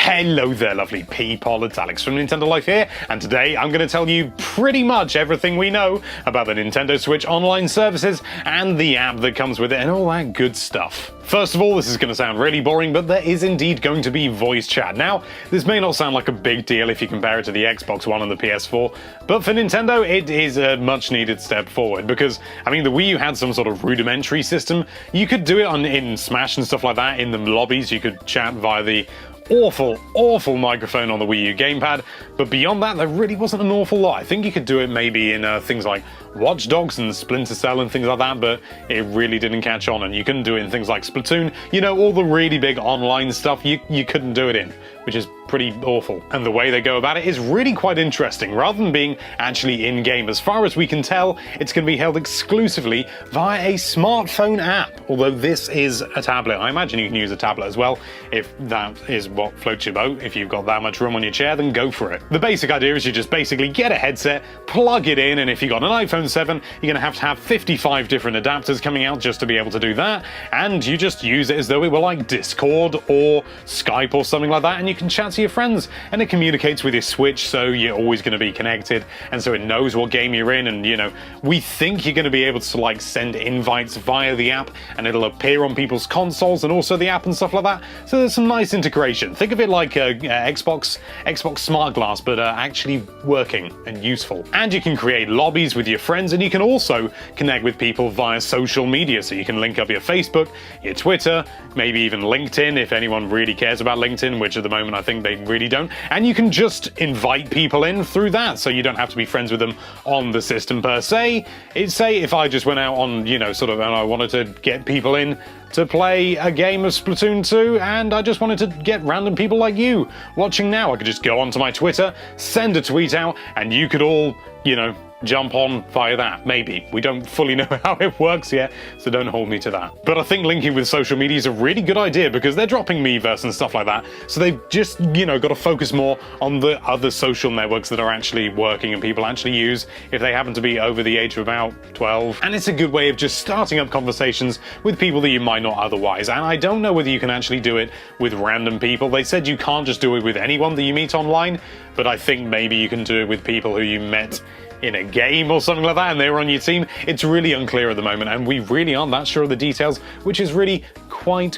Hello there, lovely people. It's Alex from Nintendo Life here, and today I'm going to tell you pretty much everything we know about the Nintendo Switch online services and the app that comes with it and all that good stuff. First of all, this is going to sound really boring, but there is indeed going to be voice chat. Now, this may not sound like a big deal if you compare it to the Xbox One and the PS4, but for Nintendo, it is a much needed step forward because, I mean, the Wii U had some sort of rudimentary system. You could do it in Smash and stuff like that, in the lobbies. You could chat via the awful microphone on the Wii U gamepad, but beyond that there really wasn't an awful lot. I think you could do it maybe in things like Watch Dogs and Splinter Cell and things like that, but it really didn't catch on, and you couldn't do it in things like Splatoon. You know, all the really big online stuff you couldn't do it in, which is pretty awful. And the way they go about it is really quite interesting. Rather than being actually in-game, as far as we can tell, it's going to be held exclusively via a smartphone app, although this is a tablet. I imagine you can use a tablet as well, if that is what floats your boat. If you've got that much room on your chair, then go for it. The basic idea is you just basically get a headset, plug it in, and if you've got an iPhone 7, you're going to have 55 different adapters coming out just to be able to do that, and you just use it as though it were like Discord or Skype or something like that, and you can chat to your friends, and it communicates with your Switch, so you're always going to be connected, and so it knows what game you're in, and you know, we think you're going to be able to like send invites via the app, and it'll appear on people's consoles and also the app and stuff like that, so there's some nice integration. Think of it like a Xbox Smart Glass, but actually working and useful. And you can create lobbies with your friends, and you can also connect with people via social media, so you can link up your Facebook, your Twitter, maybe even LinkedIn if anyone really cares about LinkedIn, which at the moment I think they really don't, and you can just invite people in through that, so you don't have to be friends with them on the system per se. Say if I just went out on, you know, sort of, and I wanted to get people in to play a game of Splatoon 2, and I just wanted to get random people like you watching now, I could just go onto my Twitter, send a tweet out, and you could all, you know, jump on via that, maybe. We don't fully know how it works yet, so don't hold me to that. But I think linking with social media is a really good idea because they're dropping Miiverse and stuff like that, so they've just, you know, got to focus more on the other social networks that are actually working and people actually use if they happen to be over the age of about 12. And it's a good way of just starting up conversations with people that you might not otherwise. And I don't know whether you can actually do it with random people. They said you can't just do it with anyone that you meet online, but I think maybe you can do it with people who you met in a game or something like that and they were on your team. It's really unclear at the moment, and we really aren't that sure of the details, which is really quite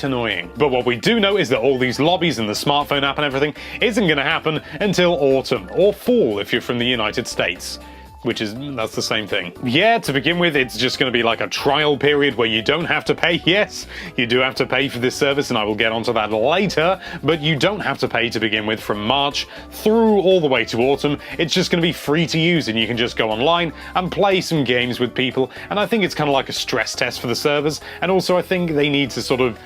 annoying. But what we do know is that all these lobbies and the smartphone app and everything isn't going to happen until autumn, or fall if you're from the United States. That's the same thing. Yeah, to begin with, it's just going to be like a trial period where you don't have to pay. Yes, you do have to pay for this service, and I will get onto that later, but you don't have to pay to begin with from March through all the way to autumn. It's just going to be free to use, and you can just go online and play some games with people, and I think it's kind of like a stress test for the servers, and also I think they need to sort of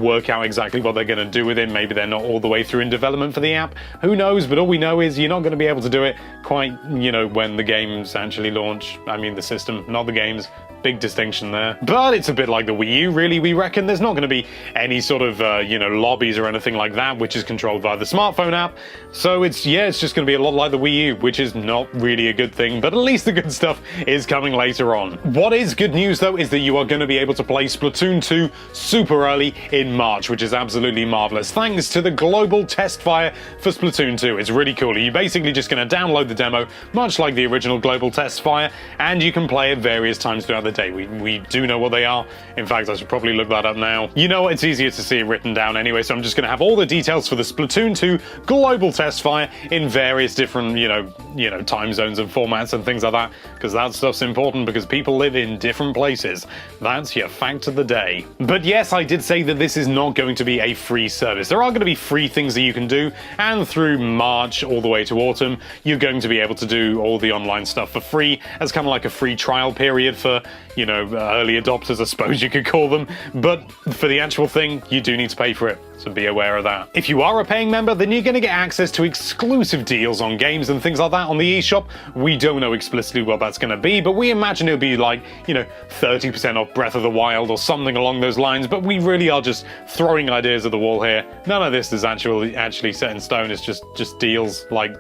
work out exactly what they're going to do with it. Maybe they're not all the way through in development for the app. Who knows? But all we know is you're not going to be able to do it quite, you know, when the games actually launch. I mean, the system, not the games. Big distinction there. But it's a bit like the Wii U, really. We reckon there's not going to be any sort of, you know, lobbies or anything like that, which is controlled by the smartphone app. So it's just going to be a lot like the Wii U, which is not really a good thing, but at least the good stuff is coming later on. What is good news, though, is that you are going to be able to play Splatoon 2 super early in March, which is absolutely marvelous, thanks to the global test fire for Splatoon 2. It's really cool. You're basically just going to download the demo, much like the original global test fire, and you can play it various times throughout the day. We do know what they are. In fact, I should probably look that up now. You know, it's easier to see it written down anyway, so I'm just going to have all the details for the Splatoon 2 global test fire in various different, you know, time zones and formats and things like that, because that stuff's important because people live in different places. That's your fact of the day. But yes, I did say that this is not going to be a free service. There are going to be free things that you can do, and through March all the way to autumn, you're going to be able to do all the online stuff for free as kind of like a free trial period for, you know, early adopters, I suppose you could call them. But for the actual thing, you do need to pay for it, so be aware of that. If you are a paying member, then you're going to get access to exclusive deals on games and things like that on the eShop. We don't know explicitly what that's going to be, but we imagine it'll be like, you know, 30% off Breath of the Wild or something along those lines, but we really are just throwing ideas at the wall here. None of this is actually set in stone. It's just deals like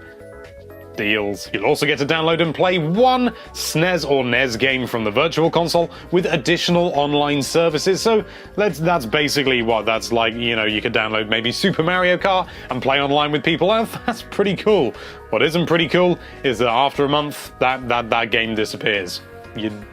deals. You'll also get to download and play one SNES or NES game from the Virtual Console with additional online services. So that's basically what that's like. You know, you could download maybe Super Mario Kart and play online with people. That's pretty cool. What isn't pretty cool is that after a month, that game disappears.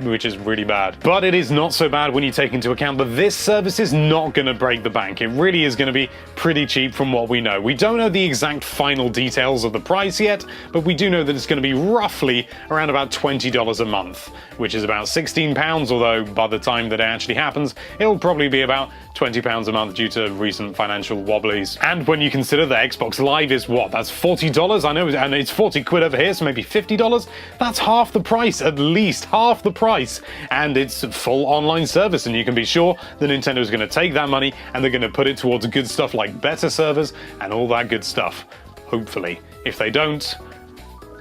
Which is really bad. But it is not so bad when you take into account that this service is not going to break the bank. It really is going to be pretty cheap from what we know. We don't know the exact final details of the price yet, but we do know that it's going to be roughly around about $20 a month, which is about £16, although by the time that it actually happens, it'll probably be about £20 a month due to recent financial wobblies. And when you consider that Xbox Live is what? That's $40? I know, and it's 40 quid over here, so maybe $50? That's half the price, at least half the price, and it's full online service, and you can be sure that Nintendo is going to take that money and they're going to put it towards good stuff like better servers and all that good stuff. Hopefully. If they don't,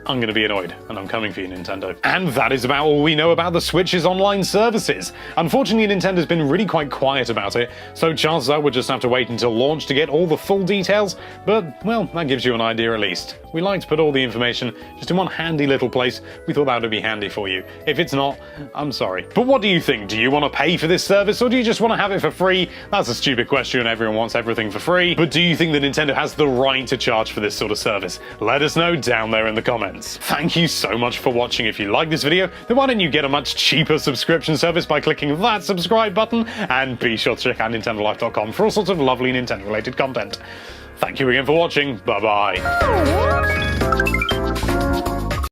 I'm going to be annoyed, and I'm coming for you, Nintendo. And that is about all we know about the Switch's online services. Unfortunately, Nintendo's been really quite quiet about it, so chances are we'll just have to wait until launch to get all the full details, but, well, that gives you an idea at least. We like to put all the information just in one handy little place. We thought that would be handy for you. If it's not, I'm sorry. But what do you think? Do you want to pay for this service, or do you just want to have it for free? That's a stupid question. Everyone wants everything for free. But do you think that Nintendo has the right to charge for this sort of service? Let us know down there in the comments. Thank you so much for watching. If you like this video, then why don't you get a much cheaper subscription service by clicking that subscribe button, and be sure to check out nintendolife.com for all sorts of lovely Nintendo related content. Thank you again for watching. Bye bye.